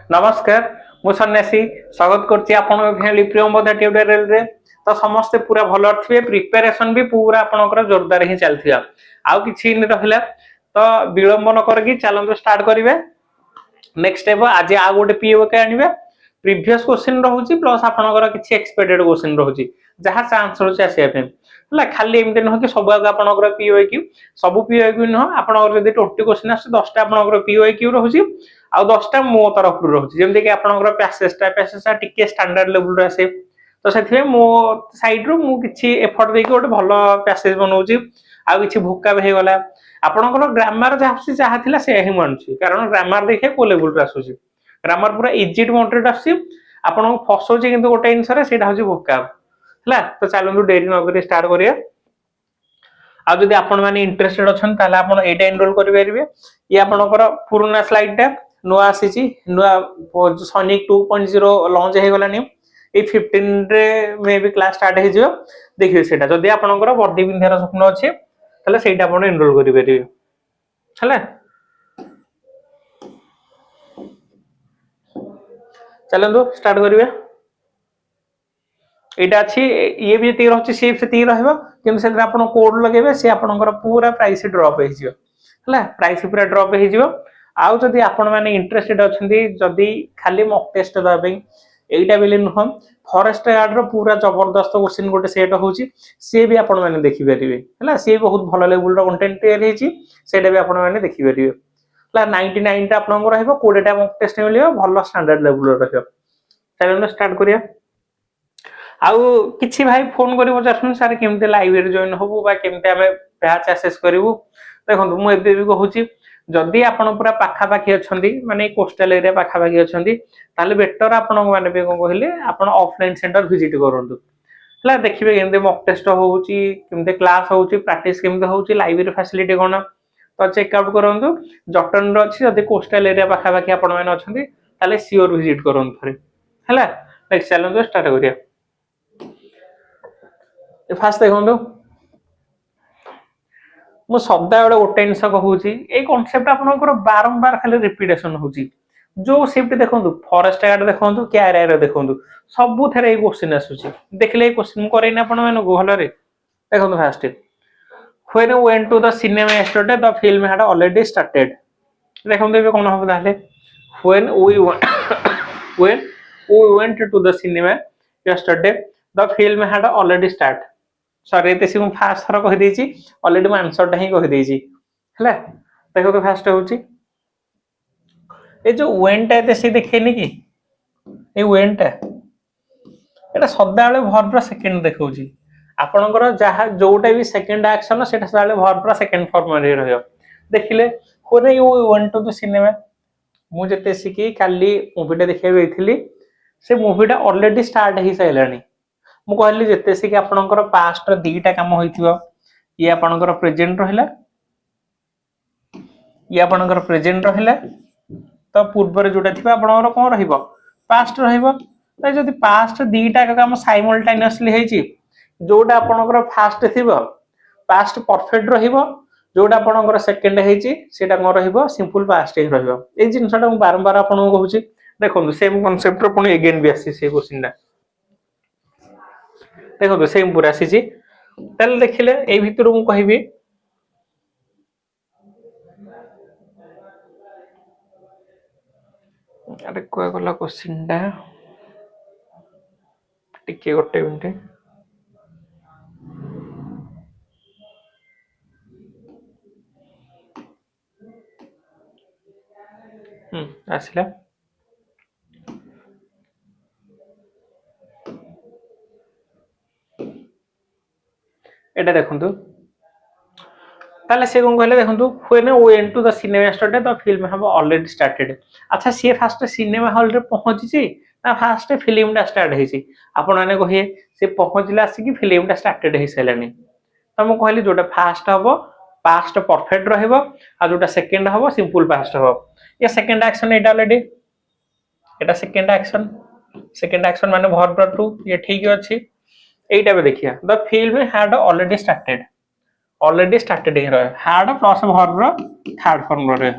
नमस्कार मु सन्यासी स्वागत करछि आपन फैमिली प्रियंवदा ट्यूटोरियल रे। तो समस्ते पूरा भल थे प्रिपेरेशन भी पूरा आपनकर जोरदार ही चलथिया आउ किछि नि रहला तो विलंब न करके चलंतु स्टार्ट करिवे। नेक्स्ट स्टेप आज आ गोटे पीओ के आनिबे प्रीवियस क्वेश्चन रहउची प्लस आपनकर किछि एक्सपेक्टेड क्वेश्चन रहउची जहा चांस रहउची आसीया पे हला खाली एमते न कि सब आग आपनकर पीओ क्यू सब पीओ क्यू न आपनकर जदी 20 क्वेश्चन आसे 10 टा आपनकर पीओ क्यू रहउची आ 10 टा मो तरफ रु रहउची जेमते कि आपनकर पैसेज टिके स्टैंडर्ड लेवल रे आसे तो सेथिवे मो साइड रो मु किछि एफर्ट देके गोटे भलो पैसेज बनउची आ किछि भोका हे गला आपनकर ग्रामर जहा चाहा थिला से ही मानछि कारण ग्रामर देखे को लेवल रे आसुची ग्रामर पूरा इजी टू मॉडरेट आसी आपन फसोची किंतु गोटे आंसर रे सेटा होची भोका हला। तो चलंतु डेरी न करी स्टार्ट करिया आ जदी आपन माने इंटरेस्टेड अछन ताले आपन एटा एनरोल करि परिबे ये आपनकर पुराना स्लाइड टा नुआ आसीची नुआ सोनिक 2.0 लॉन्च हे गलानी ए 15 रे मे बी क्लास स्टार्ट हे जियो देखियो सेटा जदी आपनकर बॉडी बिंधार स्वप्न अछि ताले सेटा आपन एनरोल करि परिबे हला। चलंतु स्टार्ट करिवे एटा अछि ये भी ती रहछि सेफ से ती रहबो किंतु से आपन कोड लगेबे से आपनकर पूरा प्राइस ड्रॉप हे जियो हला प्राइस पूरा ड्रॉप हे जियो। आउ जदी आपन माने इंटरेस्टेड अछंती जदी खाली मॉक टेस्ट दा पे एटा बेले न फॉरेस्ट गार्ड रो पूरा जबरदस्त क्वेश्चन गोटे सेट होची से भी आपन माने देखि परिबे हला से बहुत भलो लेवल रो कंटेंट तैयार हेची सेटा भी आपन माने देखि परिबे हला 99 टा आपन रहबो 20 टा मॉक टेस्ट मिलियो भलो स्टैंडर्ड लेवल रो रहबो। चलो स्टार्ट करिया आउ किछि भाई फोन करिवो जसन सर केमते लाइब्रेरी जॉइन होबो बा केमते हमें बैच एक्सेस करिवो देखंतु मु एबे भी कहूची जदी आपण पूरा पाखा पाखी अछंती माने कोस्टल एरिया पाखा पाखी अछंती ताले बेटर आपण माने बे को कहले आपण ऑफलाइन सेंटर विजिट करंतु हला देखिबे केमते मॉक टेस्ट होउची केमते क्लास होउची प्रैक्टिस केमते होउची लाइब्रेरी फैसिलिटी कोन तो चेक आउट करंतु जटन रो अछि जदी कोस्टल एरिया पाखा पाखी आपण माने अछंती ताले सियोर विजिट करंतु थरे हला। नेक्स्ट चैलेंज स्टार्ट करिया फास्ट देखंतु मु सदा बेले गोटे जिनस कहूची ए कांसेप्ट आपनकर बारंबार खाली रिपीटेशन होची जो शिफ्ट देखंतु फॉरेस्ट गार्ड देखंतु कैरियर देखंतु सबु थरे ए क्वेश्चन आसुची देखले ए क्वेश्चन करेना आपन माने गोहलरे देखंतु fast when we went to the cinema yesterday the film had already started देखंतु ए कोन हो ताले when we went to the cinema yesterday the film had already started sorry तेसी मु फास्ट थर कहि देछि ऑलरेडी म आंसर टा ही कहि देछि हला। देखो तो फास्ट होछि ए जो वेन टा तेसी देखेनी कि ए वेन टा एटा सदा बेले वर्ब रो सेकंड देखौछि आपनकर जहा जोटा भी सेकंड एक्शन सेटा सदा बेले वर्ब रो सेकंड फॉर्म रे रहयो देखिले कोने you want to the cinema मु जते सिकी काली मूवी टा देखै गइथिली से मूवी टा ऑलरेडी स्टार्ट ही साइलानी मु कहली जते से कि आपनकर पास्ट रो दीटा काम होइथिबो ये आपनकर प्रेजेंट रहिला ये आपनकर प्रेजेंट रहिला तो पूर्व रे जोटा थिबा आपनकर कोन रहिबो पास्ट रहिबो त जदी पास्ट दीटा काम साइमल्टेनियसली हेची जोटा आपनकर फास्ट थिबो पास्ट परफेक्ट रहिबो जोटा आपनकर सेकंड हेची सेटा कोन रहिबो सिंपल पास्ट ही रहिबो ए जिंसटा मु बारंबार आपन कहूची देखंतु सेम कांसेप्ट रो पुनी अगेन भी आसी से क्वेश्चन ना देखो तो सेम पूरा आसी ताले देखिले ए भितर मु कहिबी अरे कोइ गला क्वेश्चन डा टिके गोटे मिनिट आसिला एटा देखंतु ताले से कोन कहले देखंतु when we went to the cinema yesterday the film have already started अच्छा से फास्ट सिनेमा हॉल रे पहुंची छी ना फास्ट फिल्म टा स्टार्ट हेसी आपण माने कहिए से पहुंचला आसी कि फिल्म टा स्टार्टेड हे सैलानी त मु कहली जोटा फास्ट हबो पास्ट परफेक्ट रहबो आ जोटा सेकंड हबो सिंपल पास्ट हबो ये सेकंड एक्शन एटा ऑलरेडी एटा सेकंड एक्शन माने वर्ब टू ये ठीक अछि एटा भी देखिया the film had already started already started ही रहे हार्ड प्लस वर्ब रो थर्ड फॉर्म रहे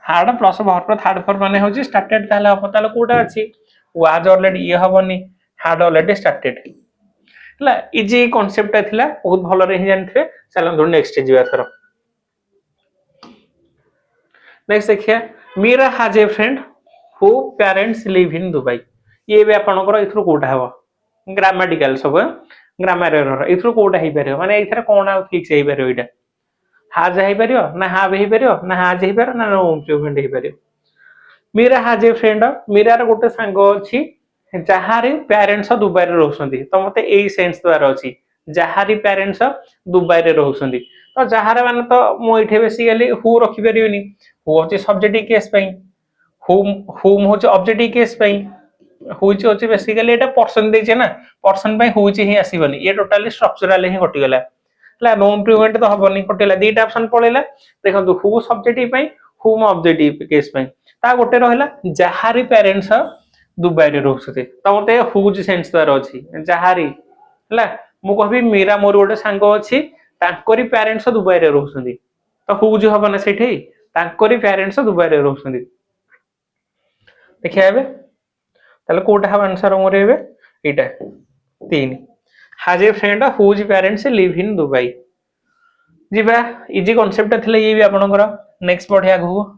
हार्ड प्लस वर्ब रो थर्ड फॉर्म माने होची स्टार्टेड ताले हम ताले कोटा अछि वाज ऑलरेडी ये हबनी हार्ड ऑलरेडी स्टार्टेड हला इजी कांसेप्ट थिला बहुत भलो रे ही जानथे चलन धर नेक्स्ट जीवा थरो नेक्स्ट देखिए Meera has a friend who parents live in Dubai ये भी आपनकर इथरो कोटा हबो ग्रामेटिकल सब ग्रामर एरर इथरो कोटा ही परियो माने इथरा कोन आ फिक्स ही परियो इटा हाज ही परियो ना हाव ही परियो ना हाज ही परियो ना नो इम्प्रूवमेंट ही परियो Meera has a friend Meera र गोटे सांगो अछि जहारी पेरेंट्स दुबई रे रहउसंती तो मते एई सेंस द्वार अछि जहारी पेरेंट्स दुबई रे रहउसंती तो जहार माने तो मो इठे बेसिकली हु रखि परियोनी हु होची सब्जेक्टिव केस पई हुम होची ऑब्जेक्टिव केस पई हुची होची बेसिकली एटा पर्सन देचे ना पर्सन पई हुची ही आसीबनी ये टोटली स्ट्रक्चरल ही कटि गेला हला नो इम्प्रूवमेंट तो हबनी कटिला दीटा ऑप्शन पळेला देखंतु हु सब्जेक्टिव पई हुम ऑब्जेक्टिव केस पई ता गोटे रहला जहारी पेरेंट्स दुबई रे रहउसते त मते हुज सेंस द्वारा अछि जहारी हला मु कहबी मीरा मोर गोटे सांगो अछि तांकोरी पेरेंट्स दुबई रे रहउसंती त हुज हबना सेठी तांकोरी पेरेंट्स दुबई रे रहउसंती देखिए एबे ताले कोटा हम आंसर मोर एबे एटा 3 has a friend whose parents live in Dubai जीबा इजी कांसेप्ट थिले ये भी आपनकर नेक्स्ट पढिया गो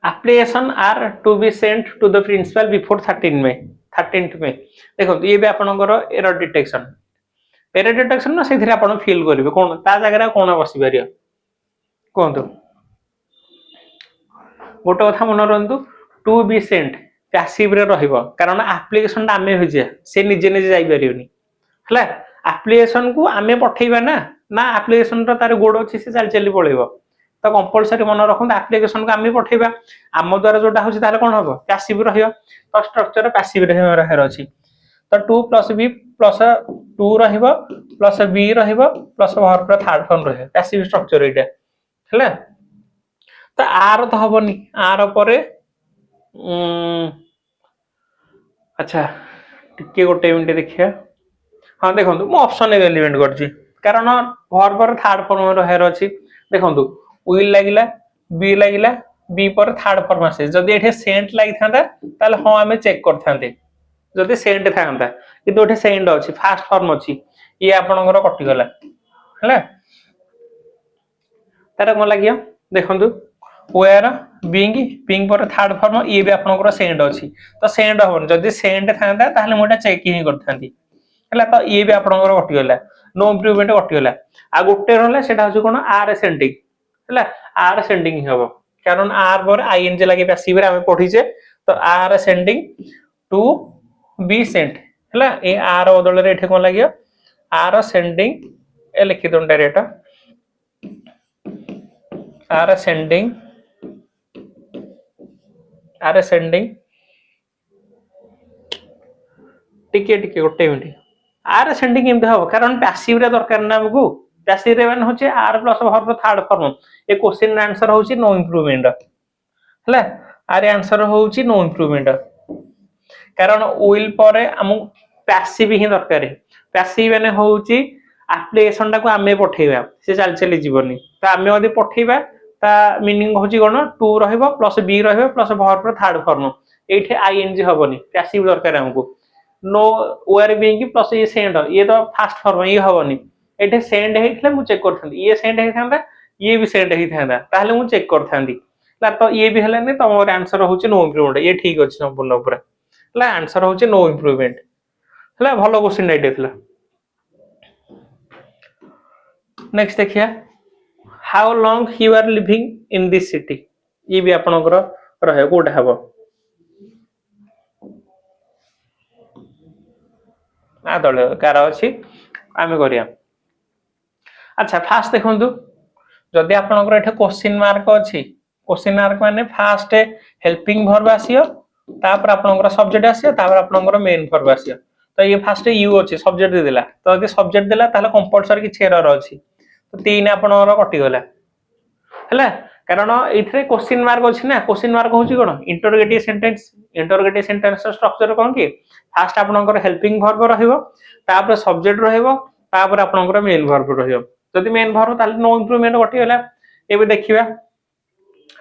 application are to be sent to the principal before 13th May देखो ये भी आपनकर एरर डिटेक्शन ना सेथिरे आपन फील करिवे कोन ता जगह कोन बसी परियो कोंतु गोटे कथा मन रंतु टू बी सेंट पैसिव रे रहिबो कारण एप्लीकेशन ता आमे होजिया से निजे निजे जाई परियोनी हला एप्लीकेशन को आमे पठेइबा ना ना एप्लीकेशन रो तार गोड अछि से चल पळेबो तो कंपलसरी मन रखुन एप्लीकेशन को आमे पठेइबा आम द्वारा जोटा होछि ताले कोन हबो पैसिव रहियो तो स्ट्रक्चर पैसिव रहर अछि तो 2 + b + 2 रहिबो + b रहिबो + वर्ब रो थर्ड फॉर्म रहे पैसिव स्ट्रक्चर एटा हला तो आर तो हबनी आर परे अच्छा टिके गोटे मिनिट देखिया हां देखंतु मो ऑप्शन एलिमेंट करछि कारण वर्ब रो थर्ड फॉर्म रहर अछि देखंतु विल लागिला बी लागिला बी पर थर्ड फॉर्म आसे जदी एठे सेंट लागि थांदा ताले हां हमें चेक करथांते जदी सेंट थांदा किंतु एठे सेंड अछि फर्स्ट फॉर्म अछि ये आपनकर कटि गला हला तारा कोन लागियो देखंतु वेयर बीइंग पर थर्ड फॉर्म ये भी आपनकर सेंड अछि तो सेंड होन जदी सेंड थांदा ताले मोटा चेक ही करथांती हला तो ये भी आपनकर कटि गला नो इम्प्रूवमेंट कटि गला आ गुटे रहला सेटा होछ कोन आर सेंडिंग हला आर सेंडिंग ही हबो कारण आर पर आईएनजी लागि पैसिव रे हम पढी जे तो are sending to be sent हला ए आर बदल रे एठे कोन लागियो आर सेंडिंग ए लिखि दोन डायरेक्ट आर सेंडिंग टिके गोटे मिनिट आर सेंडिंग एमते हो कारण पैसिव रे दरकार ना हमकु पैसिव रे मान होचे are plus verb third form ए क्वेश्चन आंसर होची नो इम्प्रूवमेंट हला आर आंसर होची नो इम्प्रूवमेंट कारण विल परे हम पैसिव ही दरकार पैसिव माने होची एप्लीकेशन टा को आमे पठेइबा से चल जीवनी तो आमे यदि पठेइबा ता मीनिंग होची कोन टू रहइबो प्लस बी रहइबो प्लस वर्ब थर्ड फॉर्म एठे आईएनजी हबनी पैसिव दरकार हमकु नो वेयर बीइंग प्लस ये सेंड ये तो फर्स्ट फॉर्म ये हबनी एठे सेंड हेइथले मु चेक करथांती ये सेंड हेइथांदा ये भी सेंड हेइथांदा ताहले मु चेक करथांती ला तो ये भी हलानी तो मोर आंसर होची नो इम्प्रूवमेंट ये ठीक अछि संपूर्ण पूरा ला आंसर होची नो इम्प्रूवमेंट हला भलो क्वेश्चन राइट हेतला नेक्स्ट देखिया how long you are living in this city ये भी आपनकर रहे कोटा हबो आ दले कार अछि आमे करिया अच्छा फास्ट देखंतु जदि आपनकर एठे क्वेश्चन मार्क अछि क्वेश्चन मार्क माने फास्ट हेल्पिंग वर्ब आसियो तापर आपनकर सब्जेक्ट आसियो तापर आपनकर मेन वर्ब आसियो तो ये फास्ट यू अछि सब्जेक्ट दे देला तो यदि सब्जेक्ट देला ताले कंपलसरी कि एरर अछि तो 3 आपनकर कटि गला हला कारण ये क्वेश्चन मार्क अच्छी ना क्वेश्चन मार्क हूँ कौन इंटरोगेटिव सेंटेंस स्ट्रक्चर कौन कि फास्ट आपनकर हेल्पिंग वर्ब रहा सब्जेक्ट रहा मेन वर्ब रही मेन वर्ब ताले नो इम्प्रूवमेंट घटीगला ये देखा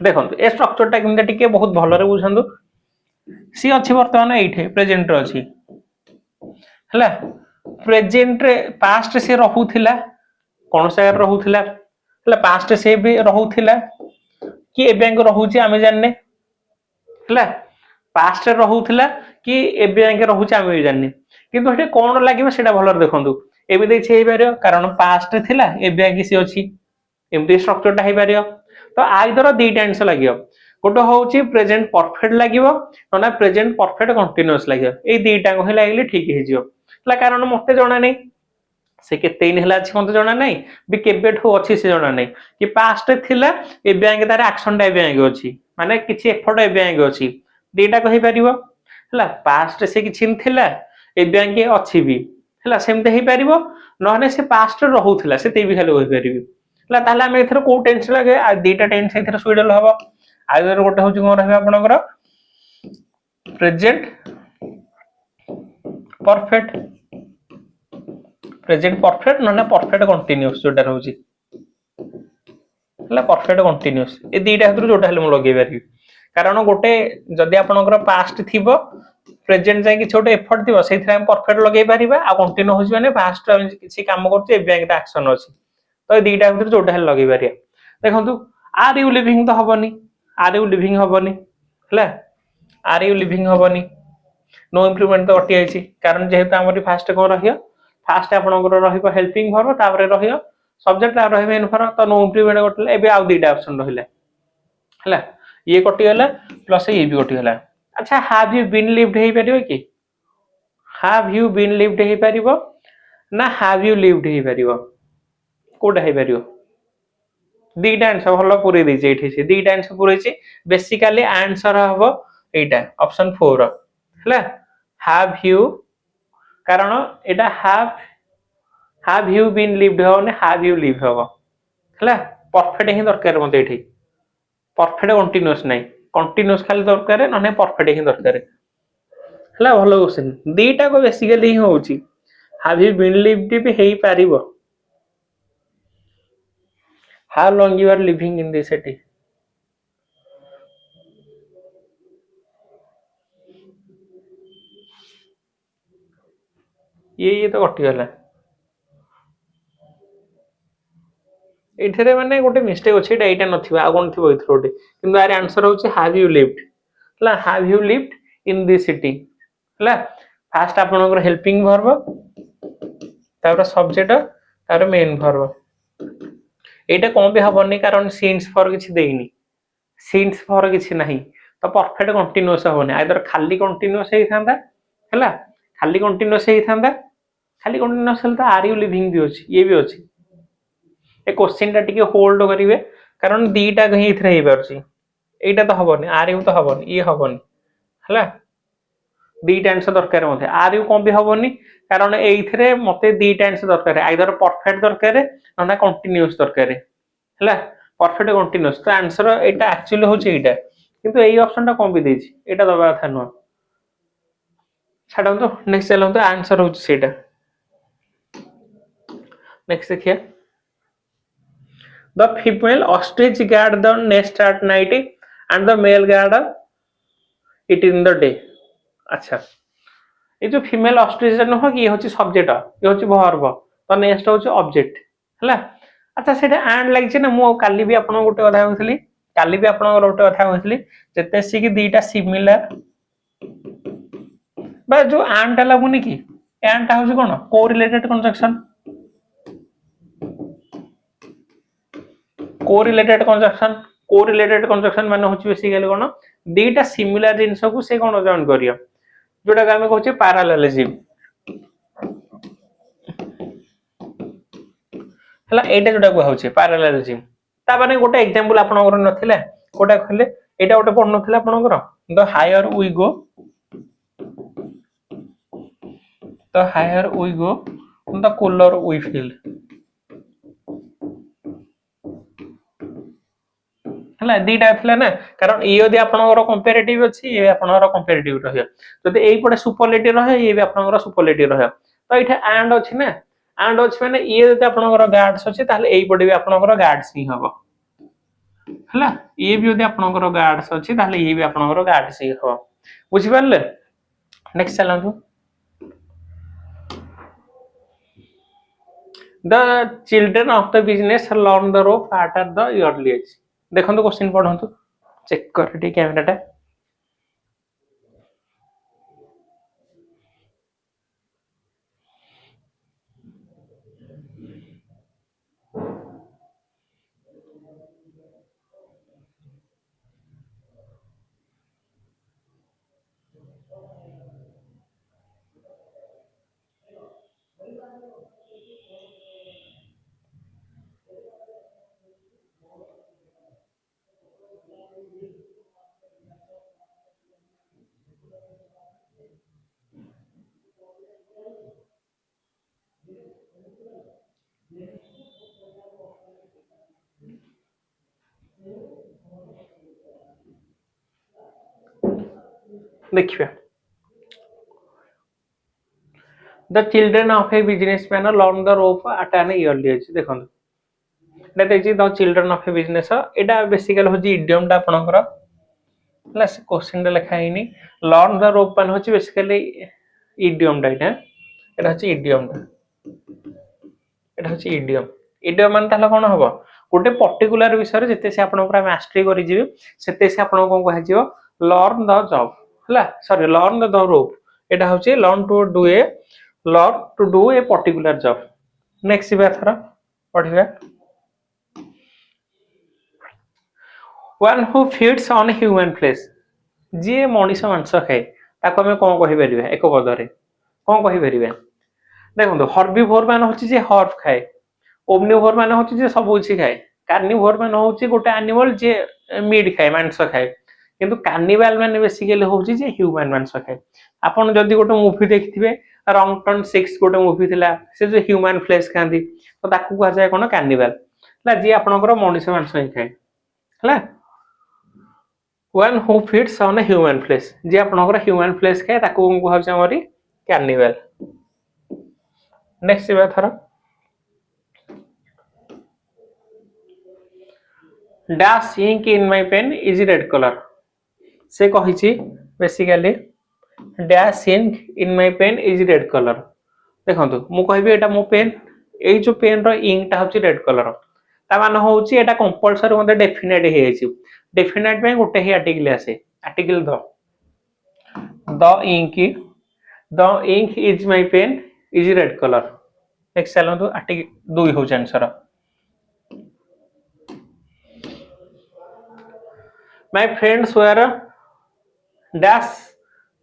देखो ए स्ट्रक्चर टा बहुत भलरे बुझंतु सी अच्छी बर्तमान ये प्रेजेंट अच्छी है प्रेजेंट रे पास्ट से रहूला कौन सा रहूला पास्ट से भी रहूला कि एबे रहूची आमे जानने है पास्ट रे रहूला कि एबे रहूची आमे भी जानने किंतु हेटे कौन लागिबो सेटा भलर देखंतु एबे देछि हे पारियो कारण पास्ट थिला एबे कि सी अछि एमती स्ट्रक्चर टा हे पारियो तो आइदर दुईटा आंसर लागियो गोटे होची प्रेजेंट परफेक्ट लागियो ना प्रेजेंट परफेक्ट कंटीन्यूअस लागियो ए दुईटा को हे लागले ठीक हे जियो ला कारण मते जणा नै से केते दिन हला अछि मते जणा नै बि केबेठो अछि से जणा नै कि पास्ट थिला ए बैंक तार एक्शन टा बैंक अछि माने किछि एफर्ट ए बैंक अछि दुईटा कहि परिबो हला पास्ट से किछि थिला ए बैंक अछि बि हला सेमते हे परिबो नहने से पास्ट रहउथिला से ते बि खाली होई परिबि हला ताले हम एथरो को टेंस लागे आ दुईटा टेंस एथरो सुइडल हबो आइदर गोटे होची कोन रहबे आपनकर प्रेजेंट परफेक्ट ना परफेक्ट कंटीन्यूअस जोटा रहउची हला परफेक्ट कंटीन्यूअस ए दुईटा हतरु जोटा हले म लगे पारि कारण गोटे जदि आपनकर पास्ट थिबो प्रेजेंट जाय कि छोटे एफर्ट थिबो सेथरा हम परफेक्ट लगे पारिबा आ कंटीन्यू होची माने पास्ट किछि काम करते ए बैंक एक्शन अछि तो ए दुईटा हतरु जोटा हले लगे पारिया देखंतु आर यू लिविंग तो हबनी आर यू लिविंग हबनी हला आर यू लिविंग हबनी नो इम्प्रूवमेंट तो अटि आइछि कारण जेहेतु हमर फास्ट को रहियो फास्ट आपनकर रहिबो हेल्पिंग वर्ब तापर रहियो सब्जेक्ट आ रहिबे मेन वर्ब तो नो इम्प्रूवमेंट गटले एबे आ दुईटा ऑप्शन रहिला हला ये कटि गला प्लस ये भी कटि गला अच्छा हैव यू बीन लिव्ड हे परिबो कि हैव यू बीन लिव्ड हे परिबो ना हैव यू लिव्ड हे परिबो कोडा हे परिबो दुईटा आंसर भलो पूरी दै छै एठी से दुईटा आंसर पूरै छै बेसिकली आंसर हबो एटा ऑप्शन 4 हला हैव यू कारण एटा हैव यू बीन लिव्ड हो ने हैव यू लिव हो हला परफेक्ट ही दरकार मते एठी परफेक्ट कंटीन्यूअस नै कंटीन्यूअस खाली दरकार न परफेक्ट ही दरकार हला भलो क्वेश्चन दुईटा को बेसिकली ही होउची हैव यू बीन लिव्ड भी हेई पारिबो how long you are living in this city ये तो कटि गला एठरे माने गोटे मिस्टेक अछि एटा एटा नथिबा आ कोन थिबो इथरो गोटे किंतु आर आंसर होछि हैव यू लिव्ड हला have you lived in this city हला फास्ट आपनकर हेल्पिंग वर्ब तापर सब्जेक्ट तापर मेन वर्ब एटा कोन भी हबनी कारण सिंस फॉर किछि देइनी सिंस फॉर किछि नाही तो परफेक्ट कंटीन्यूअस होने आइदर खाली कंटीन्यूअस हे थांदा हला खाली कंटीन्यूअस हे थांदा खाली कंटीन्यूअस हल तो आर यू लिविंग भी अछि ये भी अछि ए क्वेश्चन टा टिके होल्ड करिवे कारण दीटा कहीं इथरे हे परछि एटा तो हबनी आर यू तो हबनी ये हबनी हला दुईटा आंसर दरकार मते आर यू कोन भी हबनी कारण एइथरे मते दुईटा आंसर दरकार आइदर परफेक्ट दरकार ना कंटीन्यूअस दरकार हला परफेक्ट कंटीन्यूअस तो आंसर एटा एक्चुअली होछि एटा किंतु एई ऑप्शन टा कोन भी देछि एटा दबा था न छाडम तो नेक्स्ट चलम तो आंसर होछि सेटा नेक्स्ट देखिए the female ostrich guard the nest at night and the male guard it in the day अच्छा ये जो फीमेल ऑस्ट्रिच न हो कि होची सब्जेक्ट ये होची वर्ब तो नेक्स्ट होची ऑब्जेक्ट हला अच्छा सेटा एंड लागि छै ना मो काली भी आपन गोटे कथा होथली काली भी आपन गोटे कथा होथली जते सी कि दुईटा सिमिलर बा जो एंड टा लागुनी कि एंड टा होची कोन कोरिलेटेड कंजक्शन माने होची बेसिकली कोन दुईटा सिमिलर जिंस को से कोन जॉइन करियो जोटा हम कहूचे पैरेललिज्म हला एटा जोटा को होचे पैरेललिज्म ता माने गोटे एग्जांपल आपन कर नथिला कोटा खले एटा गोटे पढ नथिला आपन कर the higher we go the cooler we feel हला दीटा थिला ना कारण ये यदि आपनकर कंपैरेटिव अछि ये आपनकर कंपैरेटिव रहय जदि एई पटे सुपरलेटिव रहय ये भी आपनकर सुपरलेटिव रहय तो इठे एंड अछि ना एंड अछि माने ये जदि आपनकर गार्ड्स अछि ताले एई पटे भी आपनकर गार्ड्स ही हबो हला ये भी यदि आपनकर गार्ड्स अछि ताले ये भी आपनकर गार्ड्स ही हबो बुझि पारले नेक्स्ट चलंतु The children of the business learn the rope at the early age देखो क्वेश्चन पढ़ंतु चेक कर टी कैमराटा देखिए The children of a businessman learn the rope at an early age देखो एटा देखि the children of A business Etah basically होची idiom टा आपनकर हला से क्वेश्चन रे लिखा हैनी लर्न द रोप मान होची बेसिकली इडियम टा एटा होची इडियम टा एटा होची इडियम इडियम मान ताला कोन हबो गोटे पर्टिकुलर विषय जते से आपण पूरा मास्टरी करि जिवे सेते से आपण कोन कह जिवो लर्न द जॉब हला सॉरी लर्न द रोप एटा होची learn to do a learn to do a particular job next बाथरा पढिबा one who feeds on human flesh जी मनीष मांस खाए ताको हमें कोन कहि परिबा एक पदरे कोन कहि परिबा देखो हर्बिवोर मान होची जे हर्ब खाए ओमनिवोर मान होची जे सब उछि खाए कार्निवोर मान होची गोटे एनिमल जे मीट खाए मांस खाए किंतु कार्निवल मान बेसिकली होची जे ह्यूमन मांस खाए आपण जदी गोटे मूवी देखिथिबे रॉन्ग टर्न 6 गोटे मूवी थिला से जे ह्यूमन फ्लेश खांदी तो ताकू कहा जाय कोन कार्निवल ला जी आपनकर मनीष मांस खाए हला one who feeds on a human flesh जे आपनकर ह्यूमन फ्लेश खाए ताकू कहा जाय हमरी कार्निवल नेक्स्ट बाथरा dash ink in my pen is red color से कहिछि basically dash ink in my pen is red color देखंतु मु कहबी एटा मो पेन एई जो पेन रो इंक टा होछि रेड कलर ता मान होछि एटा कंपलसरी मते डेफिनेट हे जाइछि डेफिनेट में गोटे ही आर्टिकल आसे article the ink is my pen is red colour next चलंतु आर्टिकल 2 हो answer my friends were dash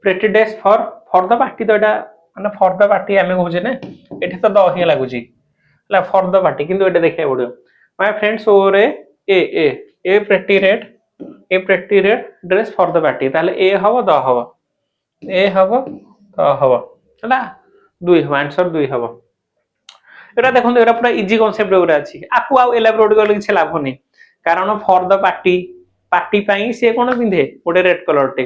pretty dash for the party तो एटा माने for the party हमें कहूजे ने एठी तो द ही लागुची ला for the party किंतु एटा देखै पड़ियो my friends were a pretty red dress for the party ताले ए हबो द हबो ए हबो द हबो हला दुई हबो आंसर दुई हबो एटा देखंतु एटा पूरा इजी कांसेप्ट उरा अछि आकु आ एलाबोरेट करले किछ लाभ नै कारण for the पार्टी पाई से कोन पिंधे गोटे रेड कलर टे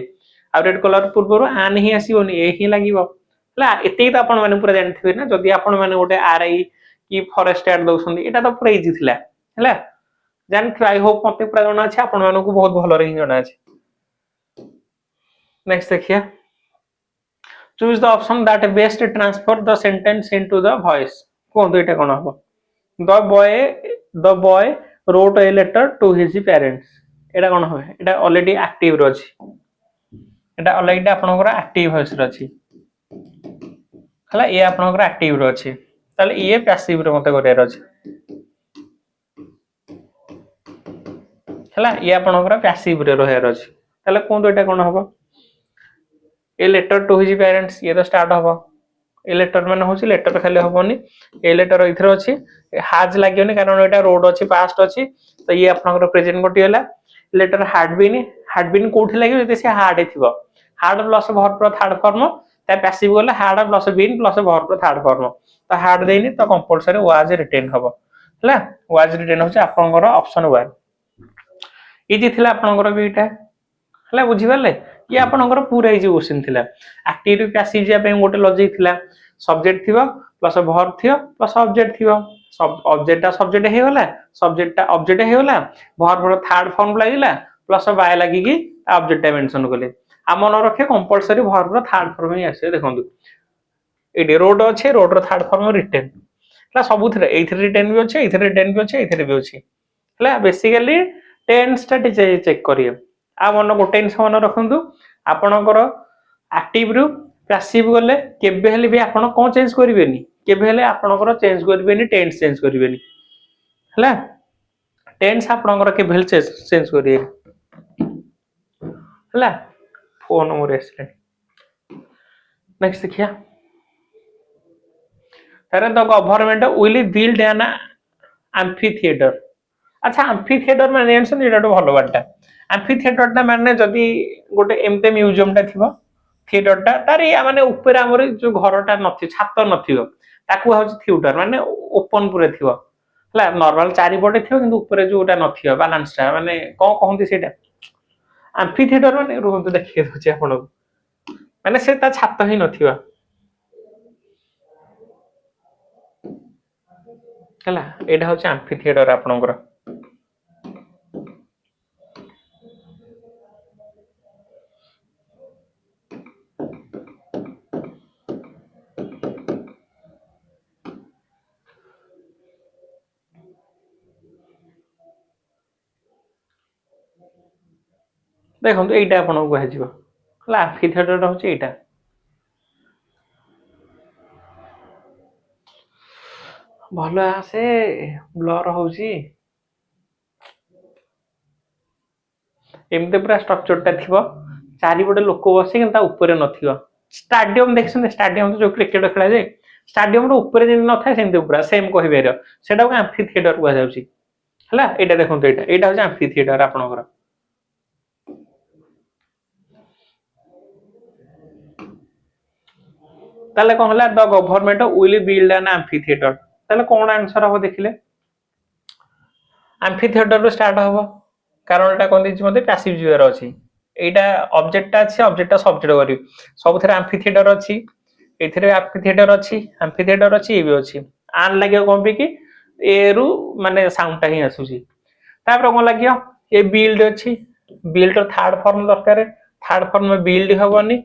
आ रेड कलर पूर्वरो आन ही आसीबोनी ए ही लागिवो हला एते त आपण माने पूरा जानथिबे ना जदी आपण माने गोटे आरआई की फॉरेस्ट एड दउसंदी एटा तो पूरा इजी थिला हला जान ट्राई होप मते पूरा जणा अछि आपण मानको बहुत भलो रे जणा अछि नेक्स्ट देखिया choose the option that best transfer the sentence into the voice कोन एटा कोन हबो the boy wrote a letter to his parents एटा कोन होय एटा ऑलरेडी एक्टिव रो अछि एटा ऑलरेडी आपनकर एक्टिव वॉइस रो अछि हला ए आपनकर एक्टिव रो अछि ताले ए पैसिव रो मते करे रो अछि हला ए आपनकर पैसिव रे रहे रो अछि ताले कोन एटा कोन हबो a letter to his parents ये तो स्टार्ट हबो ए लेटर माने होछि लेटर खाली हबोनी ए लेटर इथरो अछि हाज लागियोनी कारण एटा रोड अछि पास्ट अछि तो ये आपनकर प्रेजेंट गोटी होला लेटर हार्ड बीन कोठी लागियो जते से हार्ड थिबो hard plus verb plus third form ता पैसिव गले hard plus been plus verb plus third form तो हार्ड देनी तो कंपलसरी वाज रिटेन हबो हला वाज रिटेन होछि आपनकर ऑप्शन 1 इजी थिला आपनकर भी एटा हला बुझी पाले ये आपनकर पूरा इजी क्वेश्चन थिला एक्टिव टू पैसिव जे पे गोटे लॉजिक थिला सब्जेक्ट थिबो प्लस वर्ब थिबो प्लस ऑब्जेक्ट थिबो सब सब्जेक्ट हे गला सब्जेक्ट ऑब्जेक्ट हे गला वर्ब रो थर्ड फॉर्म लागिला प्लस बाय लागि की ऑब्जेक्ट मेंशन करले आ मन रखे कंपलसरी वर्ब रो थर्ड फॉर्म ही आसे देखंतु एडी रोड अच्छे रोड रो थर्ड फॉर्म रिटर्न हला सबुथिरे एथिरे रिटर्न भी अच्छे एथिरे रिटर्न भी अच्छे एथिरे भी अच्छे हला बेसिकली टेंस टा चेक करिए आ मन गोटे जिनिस मन रखंतु आपणकर एक्टिव रु पैसिव गले केबे हेले भी आपण कोन चेंज करिवेनी केबे हेले आपणकर चेंज करिवेनी टेंस चेंज करिवेनी हला टेंस आपणकर केबे हेले चेंज करिवे हला फोन मोर एसले नेक्स्ट देखिया तारे the government will build an amphi theatre अच्छा एम्फी थिएटर माने जानसन एटा भलो बाटा एम्फी थिएटर टा माने जदी गोटे एमते म्यूजियम टा थिबो थिएटर टा तारे या माने ऊपर हमर जो घरटा नथि छात नथिबो ताकू होछि थिएटर माने ओपन पुरे थिबो हला नॉर्मल चारि पटे थिबो किंतु ऊपर जोटा नथिबो बैलेंस टा माने कोन कहंती सेटा एम्फी थिएटर माने रुहंतु देखिए दोछि आपण माने से ता छात ही नथिबो हला एटा होछि एम्फी थिएटर आपणकर देखो एटा आपण को कहजिबो हला एम्फी थिएटर होछि एटा भलो आसे ब्लर होछि एमते पूरा स्ट्रक्चर टा थिबो चारि पटे लोक बसे किंतु ऊपर नथिबो स्टेडियम देखछन स्टेडियम जो क्रिकेट खेला जाय स्टेडियम रो ऊपर जे न थाए सेमते पूरा सेम कहिबेर सेटा को एम्फी थिएटर कहै जाउछि हला एटा देखंतु एटा होछि एम्फी थिएटर आपनकर ताले कोन हला the government will build an amphi theatre ताले कोन आंसर हो देखिले एम्फी थिएटर रो स्टार्ट होबो कारण एटा कोन दिछि मते पैसिव जुयर अछि एटा ऑब्जेक्ट अछि ऑब्जेक्ट सब्जेक्ट करी सब थरे एम्फी थिएटर अछि एथिरे एम्फी थिएटर अछि एम्फी थिएटर अछि ए भी अछि आन लागियो कोन बे कि ए रु माने साउंड ता ही आसुची तापर कोन लागियो ए बिल्ड अछि बिल्ड रो थर्ड फॉर्म दरकार थर्ड फॉर्म में बिल्ड होबनी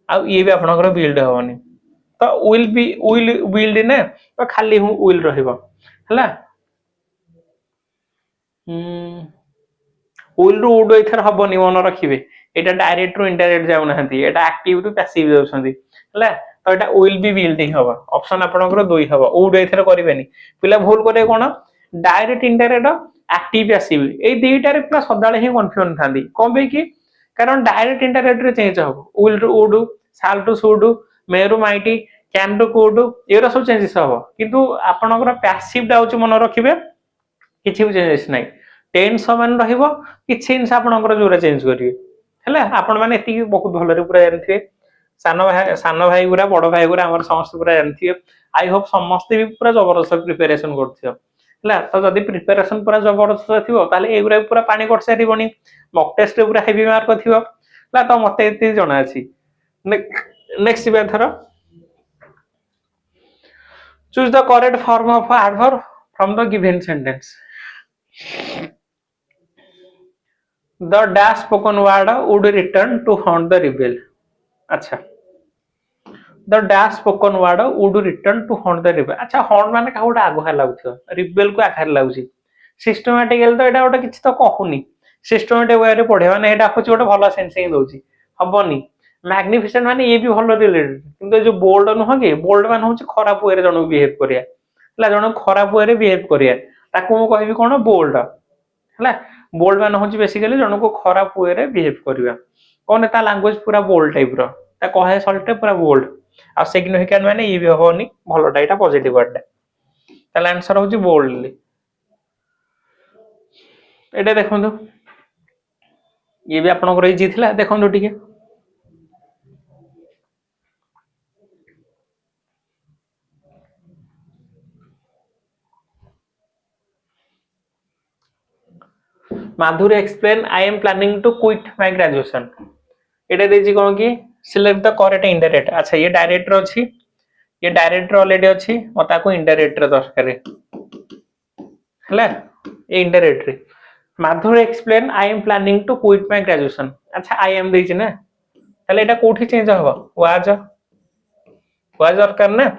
आ ये भी आपनकर बिल्ड होबनी तो विल बिल्ड ने तो खाली हूँ विल रहिबो हला विल रु वुड एथर हबनी मन रखिबे एटा डायरेक्ट रु इनडायरेक्ट जाउ नहंती एटा एक्टिव रु पैसिव जाउछंती हला तो एटा विल बी बिल्डिंग हबो ऑप्शन आपनकर दुई हबो वुड एथर करिवेनी पिला भूल करे कोन डायरेक्ट इनडायरेक्ट एक्टिव पैसिव ए दुईटा रे पूरा सदाळे ही कंफ्यूजन थांदी कोन बे कि कारण डायरेक्ट इनडायरेक्ट रे चेंज हबो विल रु would shall to should may रु माइटी कैन टू कुड एरा सब चेंजेस हबो किंतु आपनकर पैसिव दा होची मन रखिबे किछि भी चेंजेस नै टेंस समान रहिबो किछि इन्स आपनकर जोरा चेंज करिवे हैला आपण माने एति बहुत भलरे पूरा जानथिबे सान भाई गुरा बड़ भाई गुरा हमर समस्त पूरा जानथिबे आई होप समस्त भी पूरा जबरदस्त प्रिपरेशन करथियो हैला तो जदी प्रिपरेशन पूरा जबरदस्त थिबो ताले एगुरा पूरा पानी कट सारिबोनी मॉक टेस्ट रे पूरा हेवी मार्क थिबो ला तो मते एति जणा अछि नेक्स्ट बे थरो choose the correct form of adverb from the given sentence the dash spoken word would return to haunt the rebel अच्छा the dash spoken word would return to haunt the rebel अच्छा haunt माने cauda आगुहा लागुथियो rebel को आखार लागुची systematically तो एटा गोटे किछि तो कहूनी systematic way रे पढे माने एटा होची गोटे भलो सेंस ही दोची हबनी मैग्निफिसेंट माने ये भी भलो रिलेटेड किंतु जो बोल्ड न कि बोल्ड मान होची खराब वे रे जणो बिहेव करिया हला जणो खराब वे रे बिहेव करिया ताको मु कहबी कोन बोल्ड हला बोल्ड मान होची बेसिकली जणो को खराब वे रे बिहेव करिया कोन ता लैंग्वेज पूरा बोल्ड टाइप रो ता कहे सल्टे पूरा बोल्ड आ सिग्निफिकेंट माने ये भी होनी भलोटा एटा पॉजिटिव वर्ड ताले आंसर होची बोल्डली एटा देखंतु ये भी आपनकर इजी थिला देखंतु ठीक है Madhuri explain I am planning to quit my graduation एटा देछि कोन कि सिलेक्ट द करेक्ट इनडायरेक्ट अच्छा ये डायरेक्ट रो अछि ये डायरेक्ट रो ऑलरेडी अछि मता को इनडायरेक्ट रो दरकार हला ए इनडायरेक्ट रे Madhuri explain I am planning to quit my graduation अच्छा आई एम देछि ना ताले एटा कोठी चेंज हबो वाज दरकार ना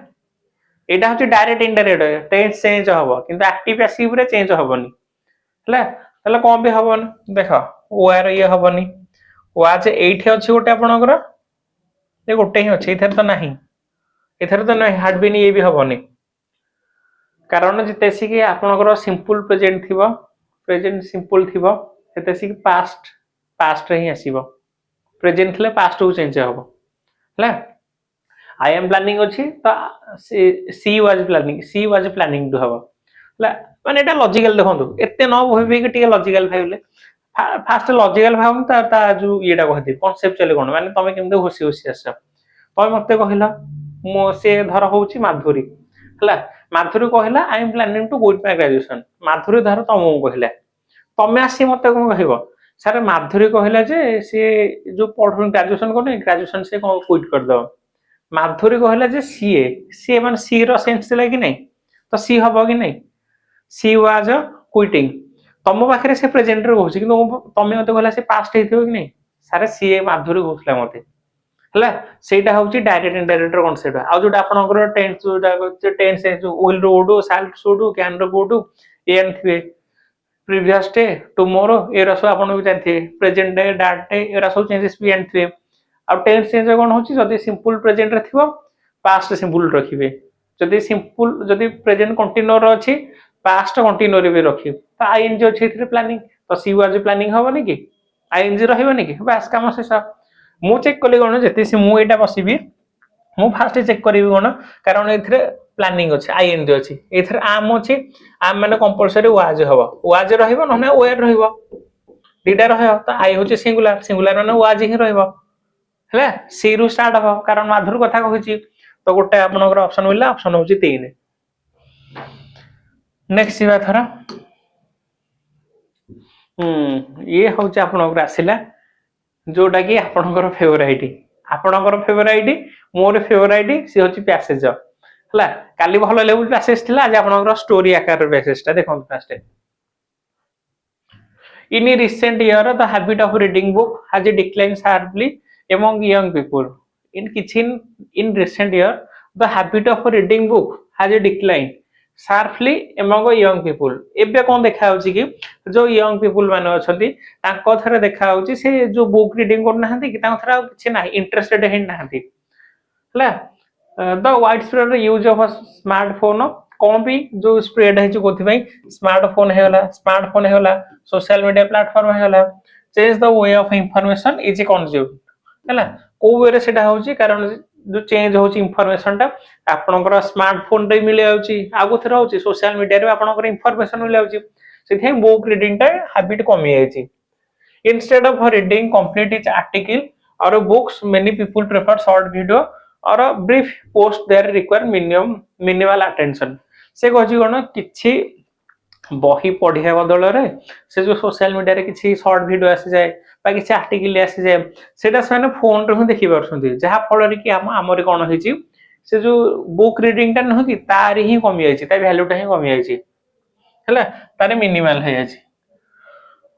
एटा होची डायरेक्ट इनडायरेक्ट टेंस चेंज हबो किंतु एक्टिव पैसिव रे चेंज हबोनी हला ताले कोन भी हबोनी देखो वेयर ये हबोनी वाज एठी अछि गोटे आपनकर ये गोटे ही अछि इथर तो नाही इथर तो नाही हार्ड बीन ये भी हबोनी कारण जेतेसी कि आपनकर सिंपल प्रेजेंट थिबो प्रेजेंट सिंपल थिबो सेतेसी कि पास्ट रे ही आसीबो प्रेजेंट थले पास्ट को चेंज हबो हला आई एम प्लानिंग अछि तो सी वाज प्लानिंग टू हबो हला माने एटा लॉजिकल देखंतु एते न होबे कि टिके लॉजिकल भाइले फास्ट लॉजिकल भाव ता जो येटा कहती कॉन्सेप्चुअली कोन माने तमे केमते होसी होसी आछ तमे मते कहिला मो से धर होउची माधुरी हला माधुरी कहिला I am planning to quit my graduation Madhuri धर तमो कहिला तमे आसी मते कोन कहिबो सर माधुरी कहिला जे से जो पढो ग्रेजुएशन कोन ग्रेजुएशन से कोन क्विट कर दो माधुरी कहिला जे सी माने सी रो सेंस देला कि नै तो सी हबो कि नै सी वाज क्विटिंग तम पाखरे से प्रेजेंट रे होछि कि तमे मते कहला से पास्ट हेथियो कि नै सारे सी माधुरी होखला मते हला सेटा होछि डायरेक्ट इनडायरेक्ट कांसेप्ट आ जोटा आपनकर टेंस जोटा टेंस जो विल रो डू शैल डू कैन रो गो डू एन थे प्रीवियस डे टुमारो ए रसो आपन भी जानथे प्रेजेंट डे दैट डे ए रसो चेंजेस भी एन थे आ टेंस चेंज कोन होछि जदी सिंपल प्रेजेंट रे थिबो पास्ट सिंपल रखिबे जदी प्रेजेंट कंटीन्यू रो अछि पास्ट कंटीन्यू रे भी रखिबे तो आईएनजी अछि इथरे प्लानिंग तो सी वाज प्लानिंग होबनी कि आईएनजी रहबनी कि बस काम शेष मु चेक कली कोन जति से मु एटा बसिबी मु फास्ट चेक करिवि कोन कारण इथरे प्लानिंग अछि आईएनजी अछि इथरे आम अछि आम माने कंपलसरी वाज हबो वाज रहइबो नने वेयर रहइबो दीटा रहइबो तो आई होछि सिंगुलर सिंगुलर माने वाज ही रहइबो हला सी रु स्टार्ट हबो कारण माधुर कथा कहिछि तो गोटे आपनकर ऑप्शन मिलला ऑप्शन होछि 3 नेक्स्ट इबा थरा ये होछि आपनकर आसिला जोटा कि आपनकर फेवराइट मोर फेवराइट से होछि पैसेज हला काली भलो लेवल पैसेज थिला आज आपनकर स्टोरी आकार पैसेज ता देखन fast in recent year the habit of reading book has declined sharply among young people in recent year the habit of reading book has declined sharply among young people एबे कोन देखा होची कि जो young people माने अछंती तांको थरे देखा होची से जो बुक रीडिंग कर नाहंती कि तांको थरा किछ नाही इंटरेस्टेड हे नाहंती हला the wide spread use of a smartphone कोन भी जो स्प्रेड है जो कोथि भाई स्मार्टफोन हेला सोशल मीडिया प्लेटफॉर्म हेला change the way of information is consumed हला को वे रे सेटा होची कारण जो चेंज होची इंफॉर्मेशन ता आपनकर स्मार्टफोन रे मिले आउची आगु थरा होची सोशल मीडिया रे आपनकर इंफॉर्मेशन मिले आउची सेथे बुक रीडिंग ता हैबिट कमी आइची instead of reading complete each article और books many people prefer short video और brief post there require minimal attention से कहजी कोन किछि बही पढिया बदल रे से जो सोशल मीडिया रे किछि शॉर्ट वीडियो आसी जाय बा किछि आर्टिकल आसी जाय सेटा सेने फोन रे ही देखि परछंती जहा फल रे कि हमरे कोन होइची से जो बुक रीडिंग ता न कि तार ही कमी आइची ता वैल्यू ता ही कमी आइची हला तारे मिनिमल है आइची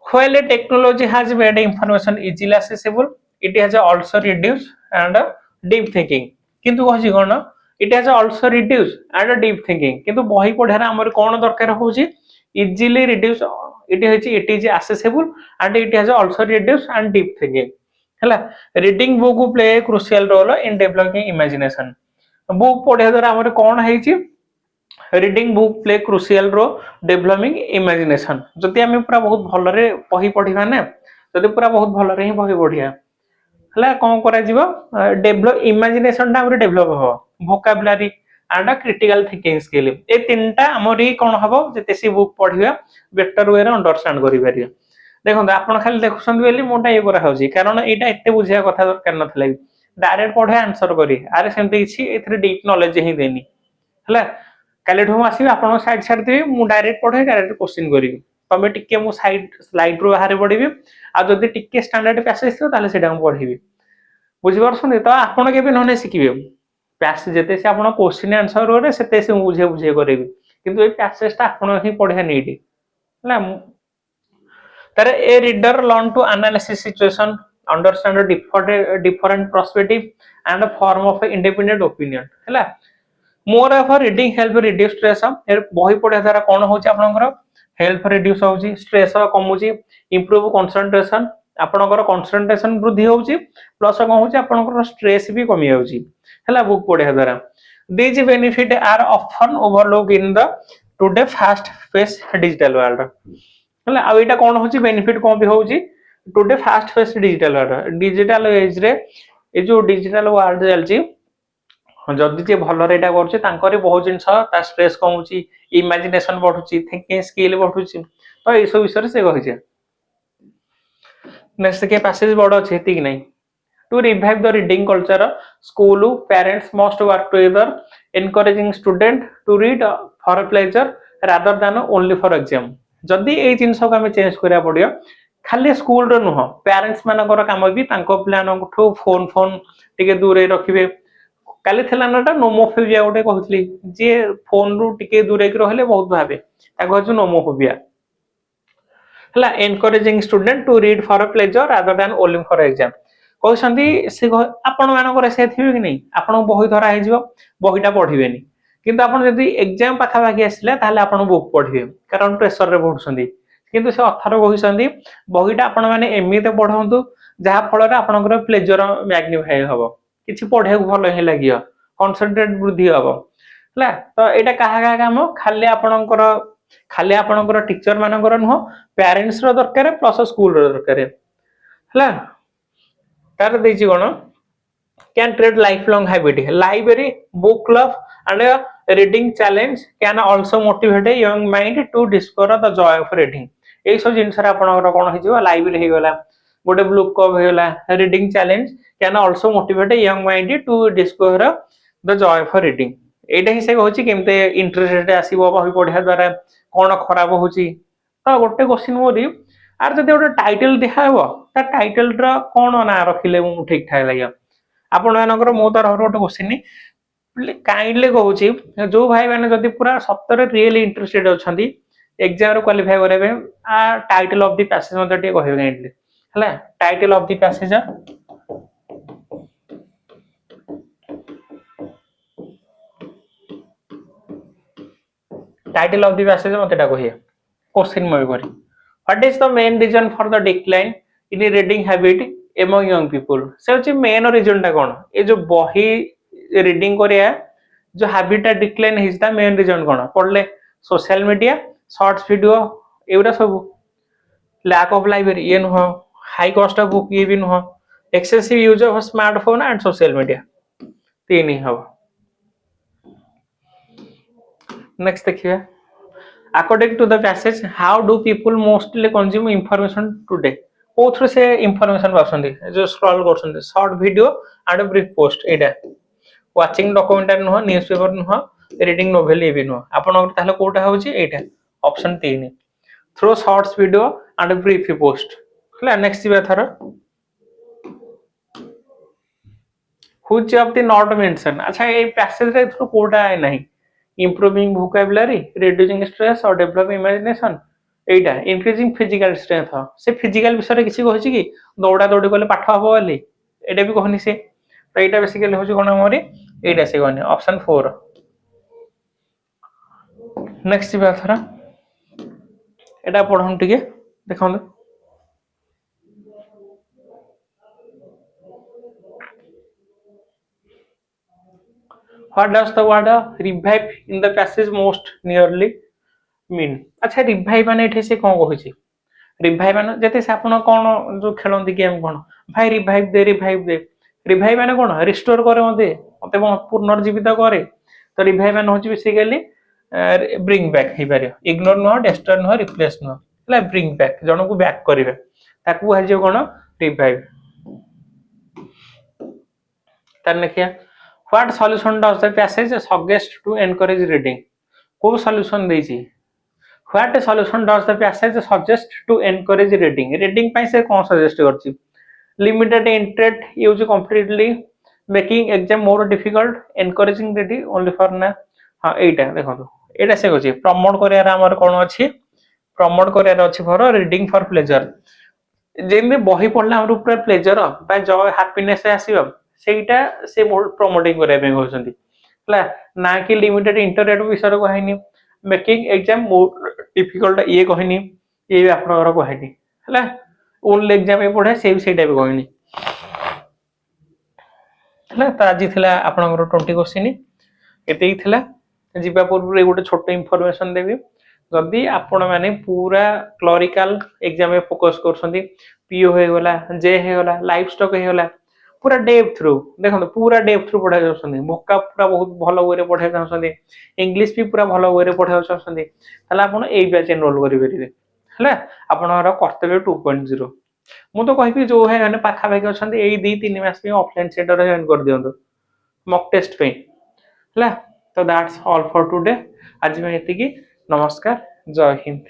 while technology has made information easily accessible it has also reduce and deep thinking किंतु कहजी कोन it has also reduce and deep thinking किंतु बही पढारे हमर कोन दरकार होची easily reduce it is accessible and it has also reduced and deep thinking hela reading book play a crucial role in developing imagination book पढे द्वारा हमर कोन हेची reading book play crucial role developing imagination जति हम पूरा बहुत भलो रे पही पढिबा ना जति पूरा बहुत भलो रे ही पही पढिया हला कोन करा जीवो डेवलप इमेजिनेशन ता हमर डेवलप हो vocabulary and critical thinking skill ए तीनटा हमरी कोन हबो जते सी बुक पढिया बेटर वे रे अंडरस्टैंड करि परिया देखो आपण खाली देखुसन बेली मोटा ए करा होजी कारण एटा एते बुझिया कथा दरकार नथला डायरेक्ट पढे आंसर करी अरे सेमते किछि एथरे डीप नॉलेज ही देनी हला काले ठो आसी आपण साइड साइड देबी मु डायरेक्ट पढे डायरेक्ट क्वेश्चन करी तमे टिके मु स्लाइड रो बाहर पढ़ी आ जदि टिके स्टैंडर्ड पैसेज थो ताले सेटा पढ़ी बुझी परछन तो आपण के भी नने सिखिबे पैसेज जते से आपण क्वेश्चन आंसर रे सेते से बुझे बुझे करेबी किंतु ए पैसेज ता आपण ही पढ़े नीडी हला तर a reader learn to analysis situation understand different perspective and form of independent opinion हला more of reading help reduce stress बही पढ़िया द्वारा कौन होची आपनकर हेल्प रिड्यूस होची स्ट्रेस कमुची इंप्रूव कंसंट्रेशन आपनकर कंसंट्रेशन वृद्धि होची प्लस कौन होची आपनकर स्ट्रेस भी कमी होची हला बुक पढ़िया द्वारा these benefit are often overlooked in the today fast paced digital world हला आ एटा कौन होची बेनिफिट कौन भी होची today fast paced digital age रे ए जो डिजिटल वर्ल्ड चलची जदि जे भल एटा करछे तांकरे बहुत जिंस ता स्ट्रेस कमुची इमेजिनेशन बढ़ुची थिंकिंग स्किल बढ़ुची तो ए सब विषय से कहि छै नेक्स्ट के पैसेज बड़ अछि ठीक नै to revive the reading culture school parents must work together encouraging student to read for pleasure rather than only for exam जदि ए जिंस को हम चेंज करिया पड़ियो खाली स्कूल रो नुह पेरेंट्स मानकर काम भी तांको प्लान ठो फोन फोन टिके दूरे रखिबे काली थेला नाटा नोमोफोबिया गोटे कहतली जे फोन रु टिके दूरे के रहले बहुत भाबे ताको जो नोमोफोबिया हला encouraging student to read for pleasure rather than only for exam कहउछंती से आपण मानकर से थिबे कि नै आपण बही धरा हे जिवो बहीटा पढिबेनी किंतु आपण जदी एग्जाम पाखा बाकी आसिले ताले आपण बुक पढिबे कारण प्रेशर रे पढुछंती किंतु से अथर कहउछंती बहीटा आपण माने एमिते पढंतु जहा फल रे आपनकर प्लेजर मैग्निफाई हबो किछि पढे भल हे लागियो कंसंट्रेट वृद्धि हबो हला तो एटा काहा का काम खाली आपनकर टीचर मानकर नुह पेरेंट्स रो दरकार प्लस स्कूल रो दरकार हला तार देछि कोन can trade life long habit library book club and reading challenge can also motivate a young mind to discover the joy of reading ए सब जिंस रे आपनकर कोन हे जिवो लाइब्रेरी हे गला गोटे बुक क्लब हे गला reading challenge can also motivate a young mind to discover the joy of reading एटा ही से कहउची केमते इंटरेस्ट आसीबो बही पढिया द्वारा कोन खराब होची तो गोटे क्वेश्चन मोरी आर जदि गोटे टाइटल देखाबो ता टाइटल रा कोन ना रखिले मु ठीक ठाक लागियो आपण मानकर मो तरफ गोटे क्वेश्चन काइंडली कहउची जो भाई माने जदि पूरा सत्तर रियली इंटरेस्टेड अछंती एग्जाम रो क्वालिफाई करबे आ टाइटल ऑफ द पैसेज मते टे कहबे काइंडली हला title of the passage title of the passage मते टा कहिए क्वेश्चन मय करी what is the main reason for the decline in reading habit among young people से होची मेन रीजन टा कोन ए जो बही रीडिंग करिया जो हैबिट टा decline his the main reason कोन पढ़ले सोशल मीडिया शॉर्ट्स वीडियो एउरा सब लैक ऑफ लाइब्रेरी ये नो हाई कॉस्ट ऑफ बुक ये भी नो excessive use of smartphone and social media तीन ही हबो नेक्स्ट देखिए according to the passage how do people mostly consume information today कोथ्रु से इंफॉर्मेशन पासंदी जो स्क्रॉल करछन short video and brief post एटा वाचिंग डॉक्यूमेंटरी नो न्यूज़पेपर नो रीडिंग नोवेल ए भी नो आपन ताले कोटा होची एटा option 3 through shorts video and brief post हला नेक्स्ट बे थर which of the not mention अच्छा ए पैसेज रे थ्रू कोटा है नहीं improving vocabulary reducing stress or develop imagination Etah increasing physical strength से फिजिकल विषय रे किछि कहछि कि दौड़ा दौड़ी करले पाठ हबो वाली एटा भी कहनी से तो एटा बेसिकली होछि कोन हमरे एटा से कहनी ऑप्शन 4 नेक्स्ट बात थरा एटा पढम टिके देखन What does the word revive in the passage most nearly mean? अच्छा revive माने एठे से कोन कहछि revive माने जते से आपण कोन जो खेलंती गेम कोन भाई revive दे revive माने कोन रिस्टोर करे मते पुनर्जीवित करे तो revive माने होछि बेसिकली bring back हे पारे ignore no destroy no replace no हला bring back जण को बैक करिवे ताकू हा जे कोन revive तने क्या What solution does the passage suggest to encourage reading? को solution देछि What a solution does the passage suggest to encourage reading? Reading ପାଇଁ ସେ କଣ suggest କରିଛି? Limited interest use completely, making exam more difficult, encouraging reading only for ନା ହଁ ଏଇଟା ଦେଖନ୍ତୁ ଏଇଟା ସେ କହୁଛି ପ୍ରମୋଟ କରିବାର ଆମର କଣ ଅଛି ପ୍ରମୋଟ କରିବାର ଅଛି ଫର ରିଡିଂ ଫର ପ୍ଲେଜର ଯେମିତି ବହି ପଢିଲା ଆମର ପୁରା ପ୍ଲେଜର ବା ଜୟ ହାପିନେସ ଆସିବ ସେଇଟା ସେ ପ୍ରମୋଟିଂ କରିବା ପାଇଁ କହୁଛନ୍ତି ହେଲା ନା କି ଲିମିଟେଡ ଇଣ୍ଟରନେଟ ବିଷୟରେ କହିନି मेकिंग एग्जाम मोर डिफिकल्ट ये कहनी ये भी आपनकर कहनी हैला ओनली एग्जाम ए पढे सेही टाइप कहनी हैला त आज थिला आपनकर 20 क्वेश्चन एते ही थिला जिबा पूर्व गोटे छोट इंफॉर्मेशन देबी जदि आपण माने पूरा क्लरिकल एग्जाम में फोकस करछंती पीओ हो गला जे हो गला लाइफ स्टॉक हो गला पूरा डेप्थ थ्रू देखो पूरा डेप्थ थ्रू पढ़ा जाउछंती मोका पूरा बहुत भलो वे रे पढ़ा जाउछंती इंग्लिश भी पूरा भलो वे रे पढ़ा जाउछंती हला आपण एई बैच एनरोल करि परिबे हला आपनर कर्तव्य 2.0 मु तो कहि जो है माने पाखा भाई अछंती एई 2-3 मास पे ऑफलाइन सेंटर जॉइन कर दियंतो मॉक टेस्ट पे हला तो दैट्स ऑल फॉर टुडे आज में एतिकी नमस्कार जय हिंद